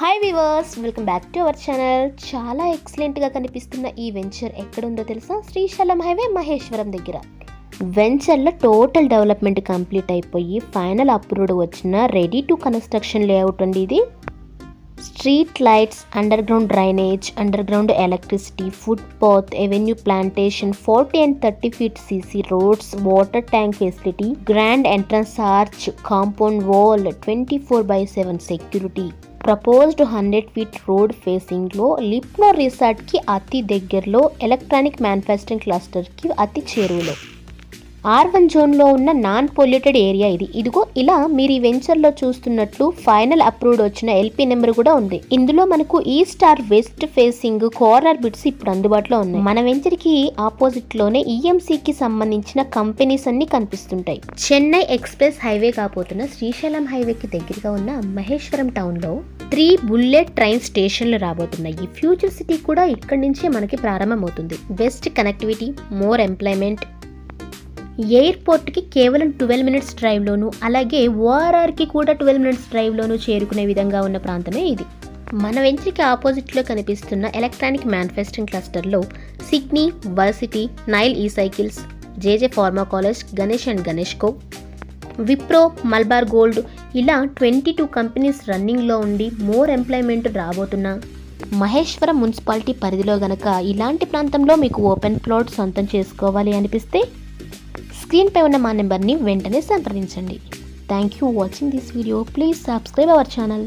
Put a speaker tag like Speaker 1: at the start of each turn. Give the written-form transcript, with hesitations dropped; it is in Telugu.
Speaker 1: Hi viewers, welcome back to our channel. చాలా ఎక్సలెంట్గా కనిపిస్తున్న ఈ వెంచర్ ఎక్కడుందో తెలుసా? శ్రీశైలం హైవే మహేశ్వరం దగ్గర. వెంచర్లో టోటల్ డెవలప్మెంట్ కంప్లీట్ అయిపోయి ఫైనల్ అప్రూవ్డ్ వచ్చిన రెడీ టు కన్స్ట్రక్షన్ లేఅవుట్ అండి ఇది. Street lights, underground drainage, underground electricity, footpath, avenue plantation, 40 and 30 feet CC roads, water tank facility, grand entrance arch, compound wall, 24/7 security. Proposed 100 feet road ఫేసింగ్లో లిప్నో రిసార్ట్కి అతి దగ్గరలో, ఎలక్ట్రానిక్ మ్యానుఫ్యాక్చరింగ్ క్లస్టర్కి అతి చేరువలో, R1 జోన్లో ఉన్న నాన్ పొల్యూటెడ్ ఏరియా ఇది. ఇదిగో ఇలా మీరు ఈ వెంచర్లో చూస్తున్నట్లు ఫైనల్ అప్రూవ్డ్ వచ్చిన LP నెంబర్ కూడా ఉంది. ఇందులో మనకు east or west facing corner bits ఇప్పుడు అందుబాటులో ఉన్నాయి. మన వెంచర్కి ఆపోజిట్లోనే EMCకి సంబంధించిన కంపెనీస్ అన్ని కనిపిస్తుంటాయి. చెన్నై ఎక్స్ప్రెస్ హైవే కాబోతున్న శ్రీశైలం హైవేకి దగ్గరగా ఉన్న మహేశ్వరం టౌన్లో 3 బుల్లెట్ ట్రైన్ స్టేషన్లు రాబోతున్నాయి. ఫ్యూచర్ సిటీ కూడా ఇక్కడి నుంచే మనకి ప్రారంభమవుతుంది. బెస్ట్ కనెక్టివిటీ, మోర్ ఎంప్లాయ్మెంట్, ఎయిర్పోర్ట్కి కేవలం 12 minutes డ్రైవ్లోను, అలాగే ORRకి కూడా 12 minutes డ్రైవ్లోను చేరుకునే విధంగా ఉన్న ప్రాంతమే ఇది. మన వెంచర్కి ఆపోజిట్లో కనిపిస్తున్న ఎలక్ట్రానిక్ మ్యానుఫ్యాక్చరింగ్ క్లస్టర్లో Sydney, varsity, Nile cycles, JJ pharma college, Ganesh and గణేష్కో, విప్రో, మల్బార్ గోల్డ్ ఇలా 22 కంపెనీస్ రన్నింగ్లో ఉండి మోర్ ఎంప్లాయ్మెంట్ రాబోతున్న మహేశ్వరం మున్సిపాలిటీ పరిధిలో గనక ఇలాంటి ప్రాంతంలో మీకు ఓపెన్ ప్లాట్ సొంతం చేసుకోవాలి అనిపిస్తే స్క్రీన్పై ఉన్న మా నెంబర్ని వెంటనే సంప్రదించండి. Thank you watching this video. Please subscribe our channel.